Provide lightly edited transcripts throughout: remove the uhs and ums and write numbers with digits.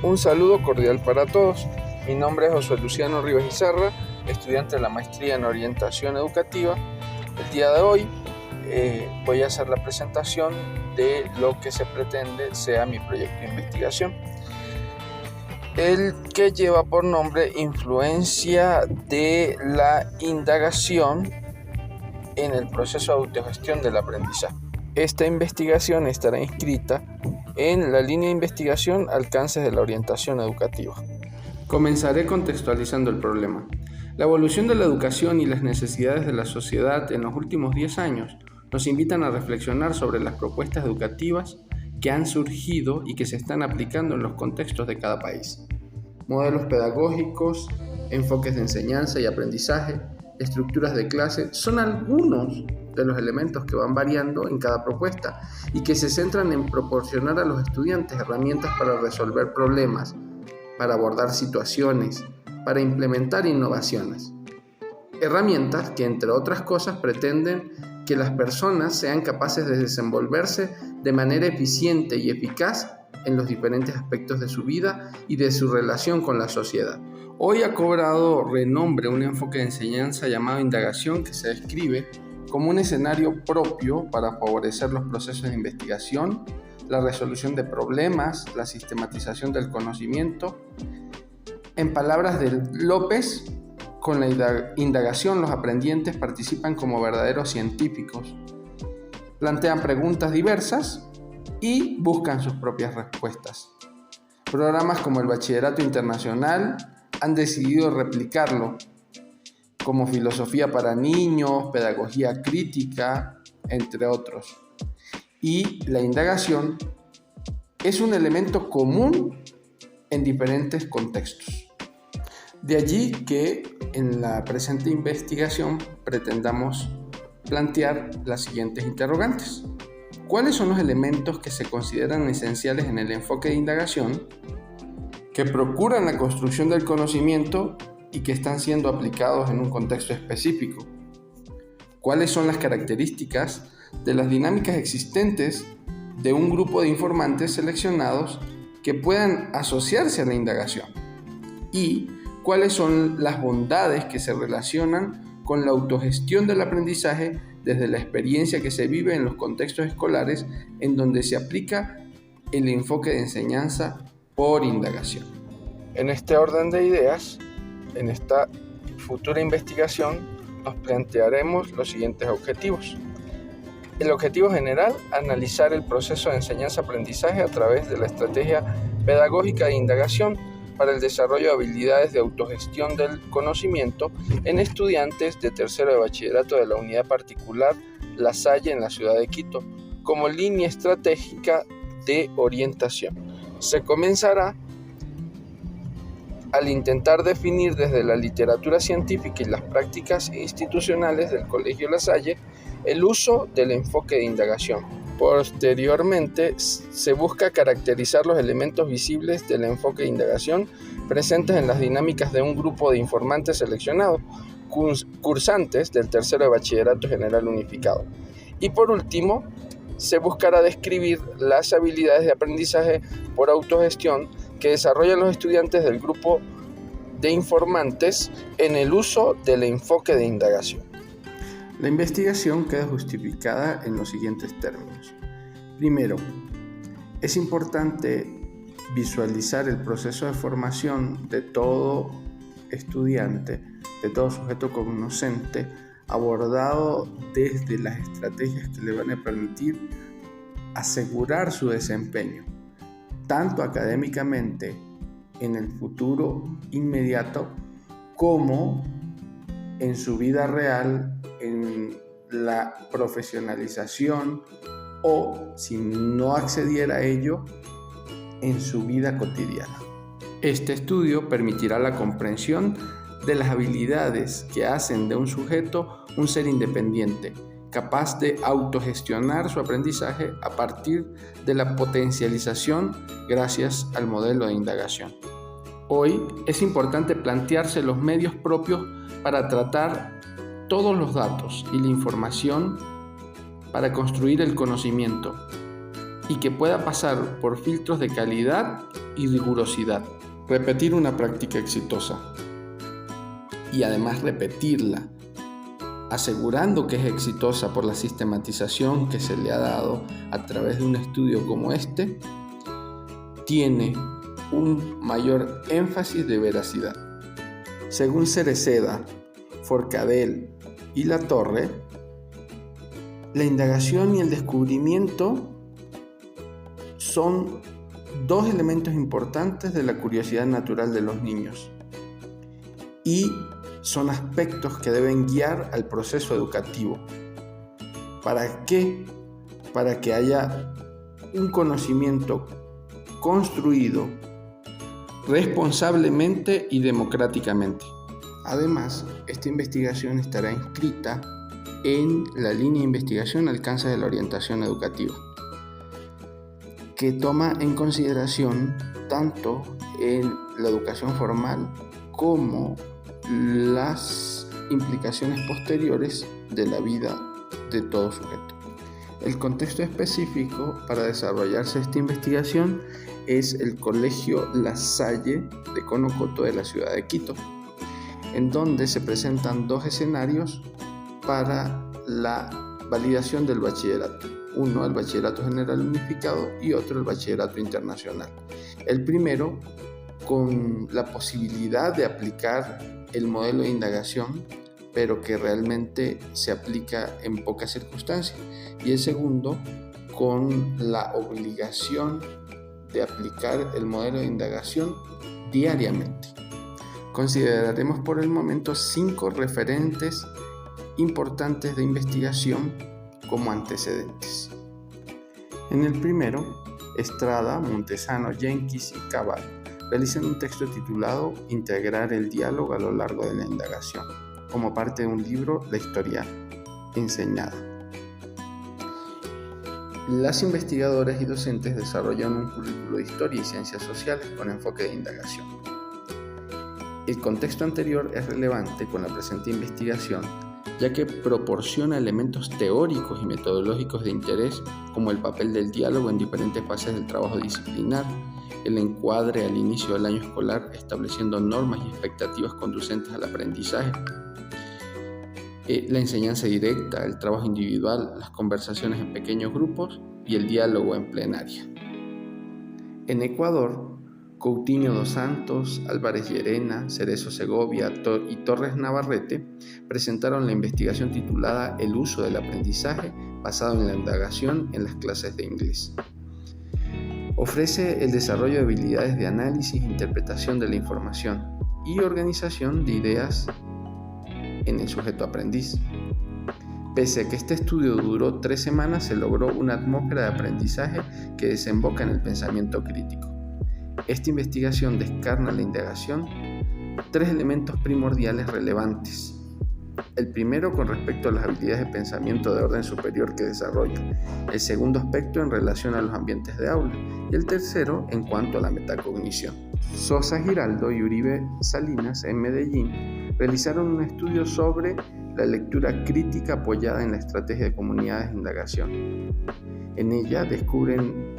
Un saludo cordial para todos. Mi nombre es José Luciano Rivas Izarra, estudiante de la maestría en orientación educativa. El día de hoy voy a hacer la presentación de lo que se pretende sea mi proyecto de investigación, el que lleva por nombre Influencia de la indagación en el proceso de autogestión del aprendizaje. Esta investigación estará inscrita en la línea de investigación Alcances de la orientación educativa. Comenzaré contextualizando el problema. La evolución de la educación y las necesidades de la sociedad en los últimos 10 años nos invitan a reflexionar sobre las propuestas educativas que han surgido y que se están aplicando en los contextos de cada país. Modelos pedagógicos, enfoques de enseñanza y aprendizaje, estructuras de clase son algunos de los elementos que van variando en cada propuesta y que se centran en proporcionar a los estudiantes herramientas para resolver problemas, para abordar situaciones, para implementar innovaciones. Herramientas que, entre otras cosas, pretenden que las personas sean capaces de desenvolverse de manera eficiente y eficaz en los diferentes aspectos de su vida y de su relación con la sociedad. Hoy ha cobrado renombre un enfoque de enseñanza llamado indagación, que se describe como un escenario propio para favorecer los procesos de investigación, la resolución de problemas, la sistematización del conocimiento. En palabras de López, con la indagación los aprendientes participan como verdaderos científicos, plantean preguntas diversas y buscan sus propias respuestas. Programas como el Bachillerato Internacional han decidido replicarlo, como filosofía para niños, pedagogía crítica, entre otros. Y la indagación es un elemento común en diferentes contextos. De allí que en la presente investigación pretendamos plantear las siguientes interrogantes. ¿Cuáles son los elementos que se consideran esenciales en el enfoque de indagación, que procuran la construcción del conocimiento y que están siendo aplicados en un contexto específico? ¿Cuáles son las características de las dinámicas existentes de un grupo de informantes seleccionados que puedan asociarse a la indagación? ¿Y cuáles son las bondades que se relacionan con la autogestión del aprendizaje desde la experiencia que se vive en los contextos escolares en donde se aplica el enfoque de enseñanza por indagación? En este orden de ideas, en esta futura investigación, nos plantearemos los siguientes objetivos. El objetivo general, analizar el proceso de enseñanza-aprendizaje a través de la estrategia pedagógica de indagación para el desarrollo de habilidades de autogestión del conocimiento en estudiantes de tercero de bachillerato de la unidad particular La Salle en la ciudad de Quito, como línea estratégica de orientación. Se comenzará al intentar definir desde la literatura científica y las prácticas institucionales del Colegio La Salle el uso del enfoque de indagación. Posteriormente, se busca caracterizar los elementos visibles del enfoque de indagación presentes en las dinámicas de un grupo de informantes seleccionados, cursantes del tercero de Bachillerato General Unificado. Y por último, se buscará describir las habilidades de aprendizaje por autogestión que desarrollan los estudiantes del grupo de informantes en el uso del enfoque de indagación. La investigación queda justificada en los siguientes términos. Primero, es importante visualizar el proceso de formación de todo estudiante, de todo sujeto cognoscente, abordado desde las estrategias que le van a permitir asegurar su desempeño, tanto académicamente en el futuro inmediato como en su vida real, en la profesionalización o, si no accediera a ello, en su vida cotidiana. Este estudio permitirá la comprensión de las habilidades que hacen de un sujeto un ser independiente, capaz de autogestionar su aprendizaje a partir de la potencialización gracias al modelo de indagación. Hoy es importante plantearse los medios propios para tratar todos los datos y la información para construir el conocimiento, y que pueda pasar por filtros de calidad y rigurosidad. Repetir una práctica exitosa y además repetirla, asegurando que es exitosa por la sistematización que se le ha dado a través de un estudio como este, tiene un mayor énfasis de veracidad. Según Cereceda, Forcadell y Latorre, la indagación y el descubrimiento son dos elementos importantes de la curiosidad natural de los niños y son aspectos que deben guiar al proceso educativo. ¿Para qué? Para que haya un conocimiento construido responsablemente y democráticamente. Además, esta investigación estará inscrita en la línea de investigación Alcances de la Orientación Educativa, que toma en consideración tanto en la educación formal como las implicaciones posteriores de la vida de todo sujeto. El contexto específico para desarrollarse esta investigación es el Colegio La Salle de Conocoto de la ciudad de Quito, en donde se presentan dos escenarios para la validación del bachillerato. Uno, el bachillerato general unificado, y otro, el bachillerato internacional. El primero, con la posibilidad de aplicar el modelo de indagación, pero que realmente se aplica en pocas circunstancias. Y el segundo, con la obligación de aplicar el modelo de indagación diariamente. Consideraremos por el momento 5 referentes importantes de investigación como antecedentes. En el primero, Estrada, Montesano, Jenkins y Cabal realizan un texto titulado Integrar el diálogo a lo largo de la indagación, como parte de un libro de historia enseñada. Las investigadoras y docentes desarrollan un currículo de historia y ciencias sociales con enfoque de indagación. El contexto anterior es relevante con la presente investigación, ya que proporciona elementos teóricos y metodológicos de interés, como el papel del diálogo en diferentes fases del trabajo disciplinar, el encuadre al inicio del año escolar estableciendo normas y expectativas conducentes al aprendizaje, la enseñanza directa, el trabajo individual, las conversaciones en pequeños grupos y el diálogo en plenaria. En Ecuador, Coutinho dos Santos, Álvarez Llerena, Cerezo Segovia y Torres Navarrete presentaron la investigación titulada El uso del aprendizaje basado en la indagación en las clases de inglés. Ofrece el desarrollo de habilidades de análisis e interpretación de la información y organización de ideas en el sujeto aprendiz. Pese a que este estudio duró 3 semanas, se logró una atmósfera de aprendizaje que desemboca en el pensamiento crítico. Esta investigación descarna la indagación 3 elementos primordiales relevantes. El primero con respecto a las habilidades de pensamiento de orden superior que desarrolla, el segundo aspecto en relación a los ambientes de aula y el tercero en cuanto a la metacognición. Sosa Giraldo y Uribe Salinas en Medellín realizaron un estudio sobre la lectura crítica apoyada en la estrategia de comunidades de indagación. En ella descubren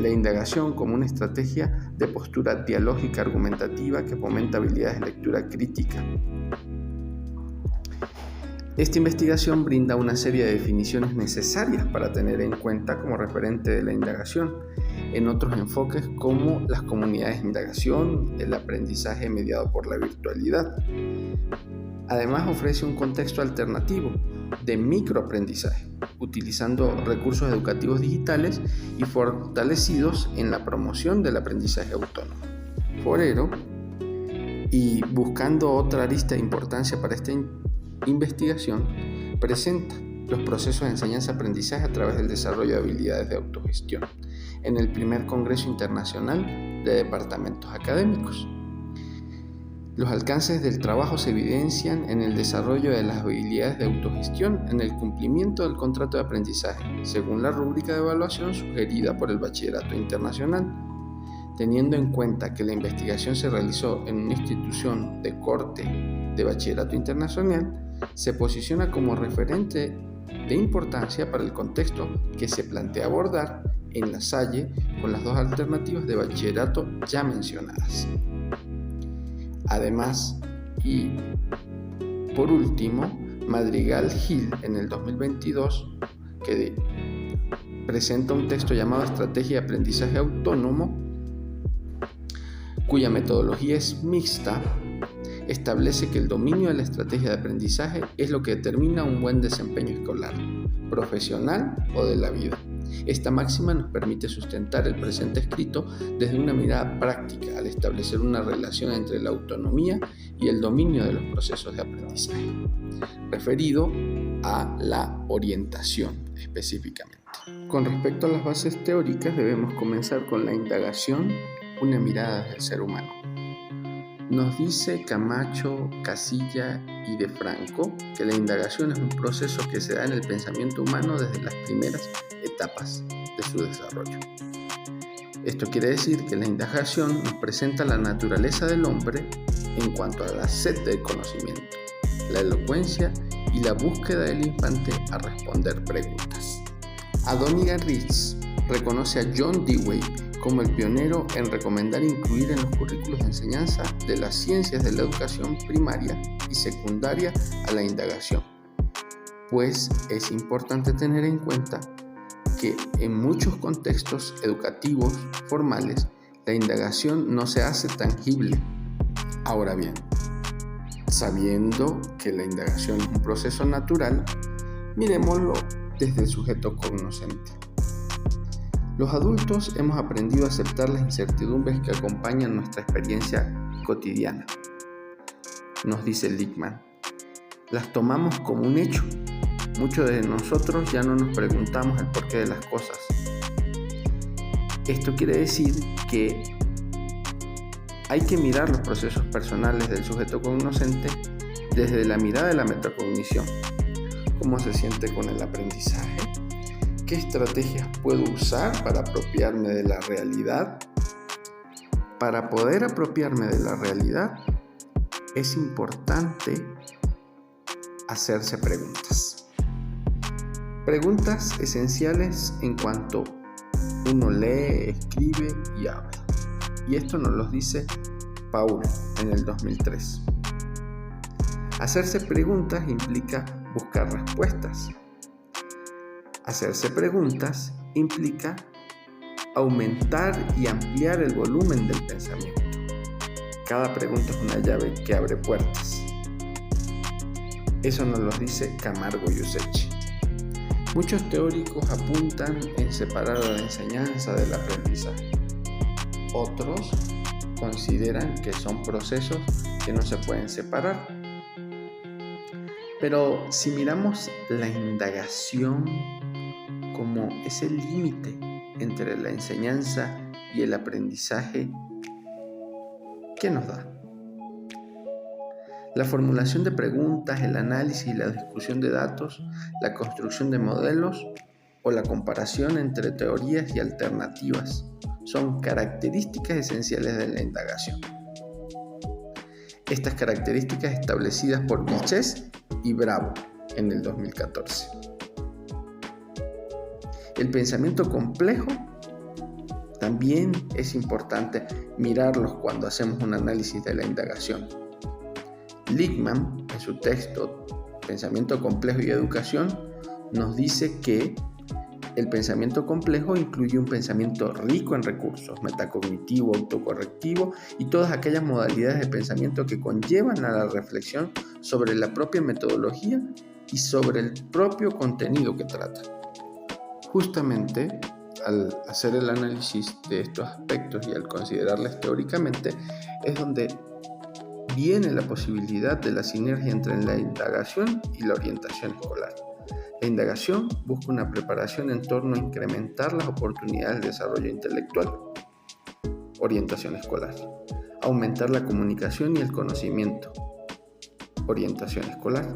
la indagación como una estrategia de postura dialógica argumentativa que fomenta habilidades de lectura crítica. Esta investigación brinda una serie de definiciones necesarias para tener en cuenta como referente de la indagación en otros enfoques como las comunidades de indagación, el aprendizaje mediado por la virtualidad. Además, ofrece un contexto alternativo de microaprendizaje, utilizando recursos educativos digitales y fortalecidos en la promoción del aprendizaje autónomo. Forero, y buscando otra arista de importancia para esta investigación, presenta los procesos de enseñanza-aprendizaje a través del desarrollo de habilidades de autogestión en el primer Congreso Internacional de Departamentos Académicos. Los alcances del trabajo se evidencian en el desarrollo de las habilidades de autogestión en el cumplimiento del contrato de aprendizaje, según la rúbrica de evaluación sugerida por el Bachillerato Internacional. Teniendo en cuenta que la investigación se realizó en una institución de corte de Bachillerato Internacional, se posiciona como referente de importancia para el contexto que se plantea abordar en La Salle con las dos alternativas de bachillerato ya mencionadas. Además, y por último, Madrigal Gil en el 2022, que presenta un texto llamado Estrategia de Aprendizaje Autónomo, cuya metodología es mixta, establece que el dominio de la estrategia de aprendizaje es lo que determina un buen desempeño escolar, profesional o de la vida. Esta máxima nos permite sustentar el presente escrito desde una mirada práctica al establecer una relación entre la autonomía y el dominio de los procesos de aprendizaje, referido a la orientación específicamente. Con respecto a las bases teóricas, debemos comenzar con la indagación, una mirada del ser humano. Nos dice Camacho, Casilla y De Franco que la indagación es un proceso que se da en el pensamiento humano desde las primeras etapas de su desarrollo. Esto quiere decir que la indagación nos presenta la naturaleza del hombre en cuanto a la sed de conocimiento, la elocuencia y la búsqueda del infante a responder preguntas. Adoniran Ritz reconoce a John Dewey como el pionero en recomendar incluir en los currículos de enseñanza de las ciencias de la educación primaria y secundaria a la indagación, pues es importante tener en cuenta que en muchos contextos educativos formales la indagación no se hace tangible. Ahora bien, sabiendo que la indagación es un proceso natural, miremoslo desde el sujeto cognoscente. Los adultos hemos aprendido a aceptar las incertidumbres que acompañan nuestra experiencia cotidiana. Nos dice Lickman, las tomamos como un hecho. Muchos de nosotros ya no nos preguntamos el porqué de las cosas. Esto quiere decir que hay que mirar los procesos personales del sujeto cognoscente desde la mirada de la metacognición. ¿Cómo se siente con el aprendizaje? ¿Qué estrategias puedo usar para apropiarme de la realidad? Para poder apropiarme de la realidad, es importante hacerse preguntas. Preguntas esenciales en cuanto uno lee, escribe y habla. Y esto nos lo dice Paul en el 2003. Hacerse preguntas implica buscar respuestas. Hacerse preguntas implica aumentar y ampliar el volumen del pensamiento. Cada pregunta es una llave que abre puertas. Eso nos lo dice Camargo y Useche. Muchos teóricos apuntan en separar la enseñanza del aprendizaje. Otros consideran que son procesos que no se pueden separar. Pero si miramos la indagación como ese límite entre la enseñanza y el aprendizaje, ¿qué nos da? La formulación de preguntas, el análisis y la discusión de datos, la construcción de modelos o la comparación entre teorías y alternativas son características esenciales de la indagación. Estas características establecidas por Vilches y Bravo en el 2014. El pensamiento complejo también es importante mirarlos cuando hacemos un análisis de la indagación. Lickman, en su texto Pensamiento complejo y educación, nos dice que el pensamiento complejo incluye un pensamiento rico en recursos, metacognitivo, autocorrectivo y todas aquellas modalidades de pensamiento que conllevan a la reflexión sobre la propia metodología y sobre el propio contenido que trata. Justamente, al hacer el análisis de estos aspectos y al considerarlas teóricamente, es donde viene la posibilidad de la sinergia entre la indagación y la orientación escolar. La indagación busca una preparación en torno a incrementar las oportunidades de desarrollo intelectual. Orientación escolar. Aumentar la comunicación y el conocimiento. Orientación escolar.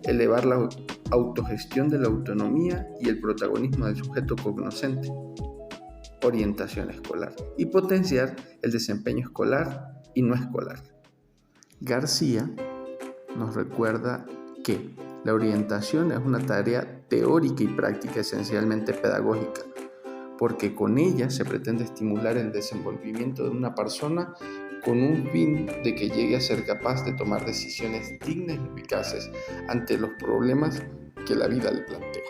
Elevar la autogestión de la autonomía y el protagonismo del sujeto cognoscente. Orientación escolar. Y potenciar el desempeño escolar y no escolar. García nos recuerda que la orientación es una tarea teórica y práctica esencialmente pedagógica, porque con ella se pretende estimular el desenvolvimiento de una persona con un fin de que llegue a ser capaz de tomar decisiones dignas y eficaces ante los problemas que la vida le plantea.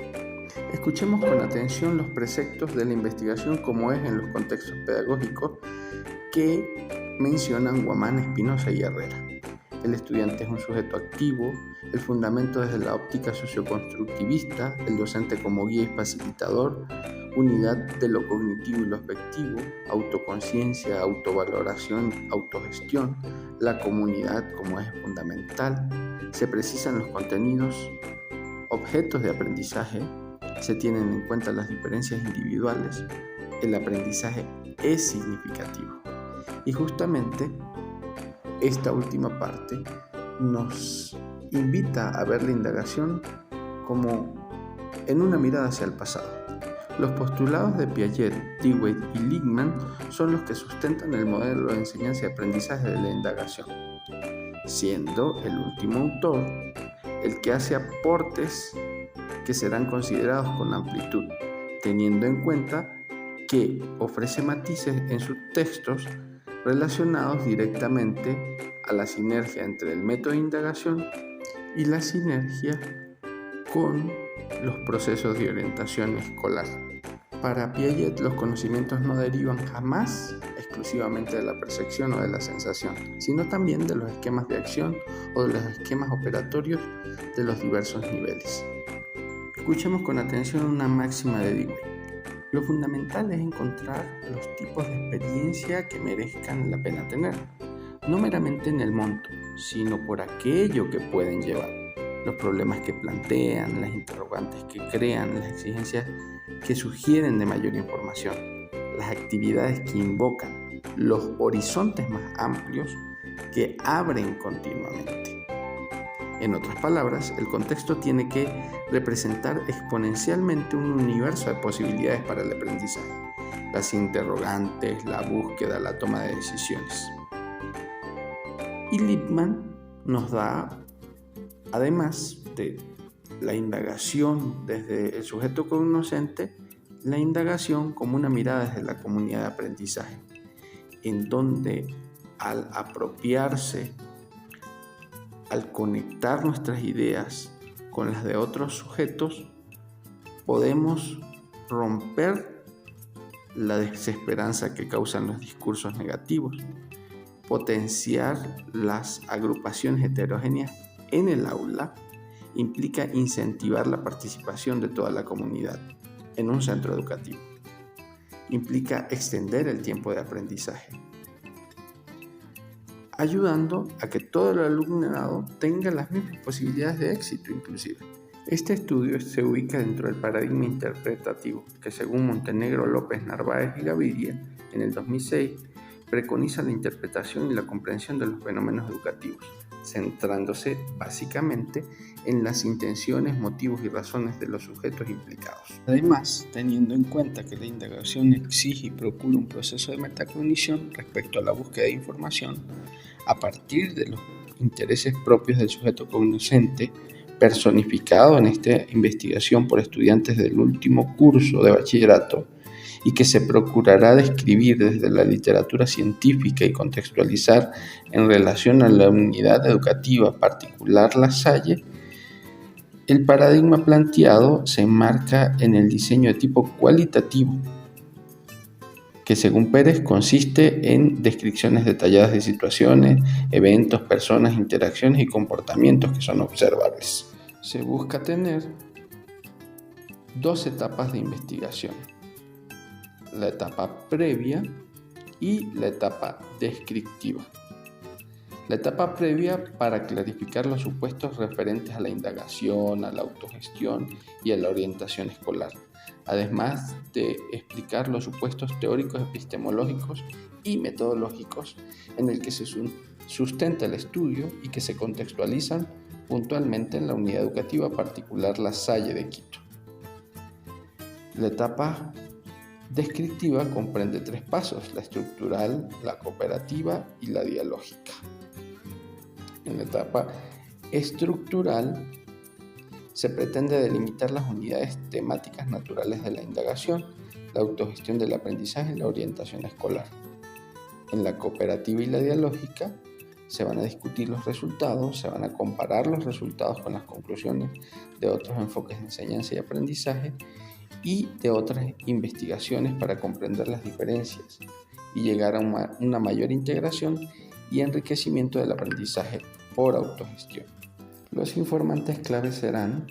Escuchemos con atención los preceptos de la investigación como es en los contextos pedagógicos que mencionan Guamán, Espinosa y Herrera. El estudiante es un sujeto activo, el fundamento desde la óptica socioconstructivista, el docente como guía y facilitador, unidad de lo cognitivo y lo afectivo, autoconciencia, autovaloración, autogestión, la comunidad como eje fundamental, se precisan los contenidos, objetos de aprendizaje, se tienen en cuenta las diferencias individuales, el aprendizaje es significativo. Y justamente esta última parte nos invita a ver la indagación como en una mirada hacia el pasado. Los postulados de Piaget, Dewey y Lippmann son los que sustentan el modelo de enseñanza y aprendizaje de la indagación, siendo el último autor el que hace aportes que serán considerados con amplitud, teniendo en cuenta que ofrece matices en sus textos relacionados directamente a la sinergia entre el método de indagación y la sinergia con los procesos de orientación escolar. Para Piaget, los conocimientos no derivan jamás exclusivamente de la percepción o de la sensación, sino también de los esquemas de acción o de los esquemas operatorios de los diversos niveles. Escuchemos con atención una máxima de Dewey. Lo fundamental es encontrar los tipos de experiencia que merezcan la pena tener, no meramente en el monto, sino por aquello que pueden llevar, los problemas que plantean, las interrogantes que crean, las exigencias que sugieren de mayor información, las actividades que invocan, los horizontes más amplios que abren continuamente. En otras palabras, el contexto tiene que representar exponencialmente un universo de posibilidades para el aprendizaje, las interrogantes, la búsqueda, la toma de decisiones. Y Lippmann nos da, además de la indagación desde el sujeto cognoscente, la indagación como una mirada desde la comunidad de aprendizaje, en donde al apropiarse, al conectar nuestras ideas con las de otros sujetos, podemos romper la desesperanza que causan los discursos negativos, potenciar las agrupaciones heterogéneas en el aula, implica incentivar la participación de toda la comunidad en un centro educativo. Implica extender el tiempo de aprendizaje, ayudando a que todo el alumnado tenga las mismas posibilidades de éxito inclusive. Este estudio se ubica dentro del paradigma interpretativo que, según Montenegro, López, Narváez y Gaviria, en el 2006, preconiza la interpretación y la comprensión de los fenómenos educativos, centrándose básicamente en las intenciones, motivos y razones de los sujetos implicados. Además, teniendo en cuenta que la indagación exige y procura un proceso de metacognición respecto a la búsqueda de información a partir de los intereses propios del sujeto cognoscente, personificado en esta investigación por estudiantes del último curso de bachillerato, y que se procurará describir desde la literatura científica y contextualizar en relación a la unidad educativa particular La Salle, el paradigma planteado se enmarca en el diseño de tipo cualitativo, que según Pérez consiste en descripciones detalladas de situaciones, eventos, personas, interacciones y comportamientos que son observables. Se busca tener dos etapas de investigación: la etapa previa y la etapa descriptiva. La etapa previa para clarificar los supuestos referentes a la indagación, a la autogestión y a la orientación escolar, además de explicar los supuestos teóricos, epistemológicos y metodológicos en el que se sustenta el estudio y que se contextualizan puntualmente en la unidad educativa particular La Salle de Quito. La etapa descriptiva comprende 3 pasos: la estructural, la cooperativa y la dialógica. En la etapa estructural se pretende delimitar las unidades temáticas naturales de la indagación, la autogestión del aprendizaje y la orientación escolar. En la cooperativa y la dialógica se van a discutir los resultados, se van a comparar los resultados con las conclusiones de otros enfoques de enseñanza y aprendizaje y de otras investigaciones para comprender las diferencias y llegar a una mayor integración y enriquecimiento del aprendizaje por autogestión. Los informantes claves serán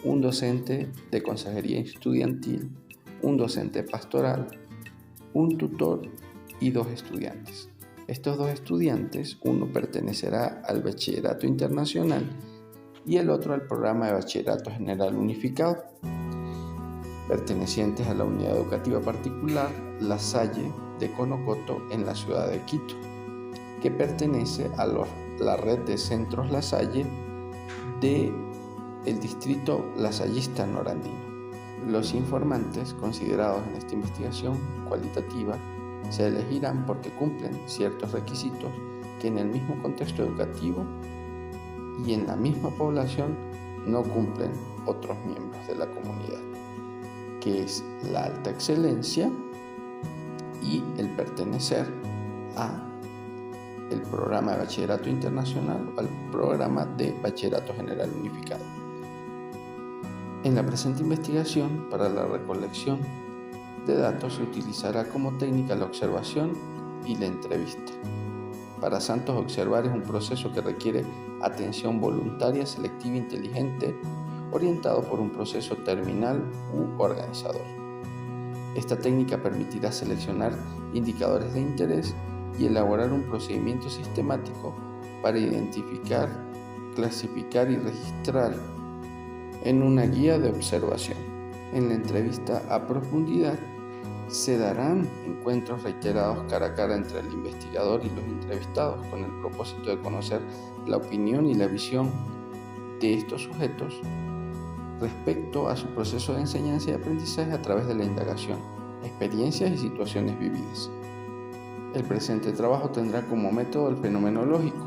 un docente de consejería estudiantil, un docente pastoral, un tutor y 2 estudiantes. Estos 2 estudiantes, uno pertenecerá al Bachillerato Internacional y el otro al Programa de Bachillerato General Unificado, pertenecientes a la Unidad Educativa Particular La Salle de Conocoto en la ciudad de Quito, que pertenece a la red de centros La Salle del distrito lasallista norandino. Los informantes considerados en esta investigación cualitativa se elegirán porque cumplen ciertos requisitos que en el mismo contexto educativo y en la misma población no cumplen otros miembros de la comunidad, que es la alta excelencia y el pertenecer a el programa de bachillerato internacional o al programa de bachillerato general unificado. En la presente investigación, para la recolección de datos se utilizará como técnica la observación y la entrevista. Para Santos, observar es un proceso que requiere atención voluntaria, selectiva e inteligente, orientado por un proceso terminal u organizador. Esta técnica permitirá seleccionar indicadores de interés y elaborar un procedimiento sistemático para identificar, clasificar y registrar en una guía de observación. En la entrevista a profundidad se darán encuentros reiterados cara a cara entre el investigador y los entrevistados con el propósito de conocer la opinión y la visión de estos sujetos respecto a su proceso de enseñanza y aprendizaje a través de la indagación, experiencias y situaciones vividas. El presente trabajo tendrá como método el fenomenológico,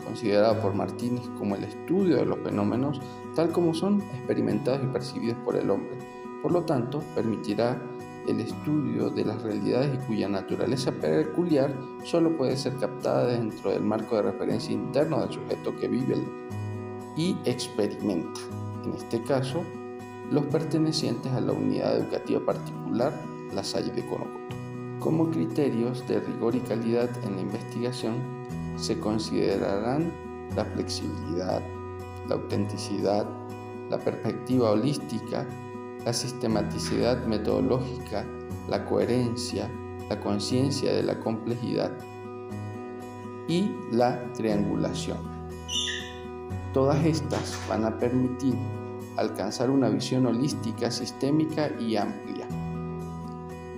considerado por Martínez como el estudio de los fenómenos tal como son experimentados y percibidos por el hombre. Por lo tanto, permitirá el estudio de las realidades y cuya naturaleza peculiar solo puede ser captada dentro del marco de referencia interno del sujeto que vive y experimenta. En este caso, los pertenecientes a la unidad educativa particular La Salle de Conocoto. Como criterios de rigor y calidad en la investigación se considerarán la flexibilidad, la autenticidad, la perspectiva holística, la sistematicidad metodológica, la coherencia, la conciencia de la complejidad y la triangulación. Todas estas van a permitir alcanzar una visión holística, sistémica y amplia,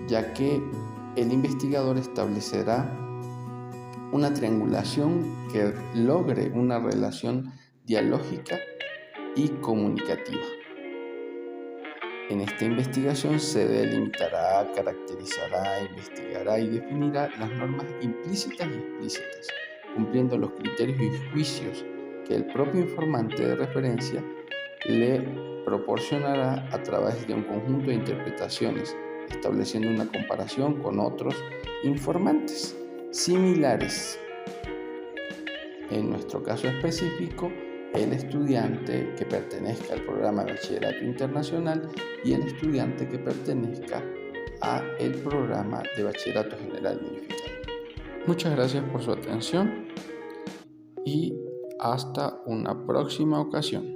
ya que el investigador establecerá una triangulación que logre una relación dialógica y comunicativa. En esta investigación se delimitará, caracterizará, investigará y definirá las normas implícitas y explícitas, cumpliendo los criterios y juicios que el propio informante de referencia le proporcionará a través de un conjunto de interpretaciones, estableciendo una comparación con otros informantes similares. En nuestro caso específico, el estudiante que pertenezca al programa de bachillerato internacional y el estudiante que pertenezca al programa de bachillerato general unificado. Muchas gracias por su atención y hasta una próxima ocasión.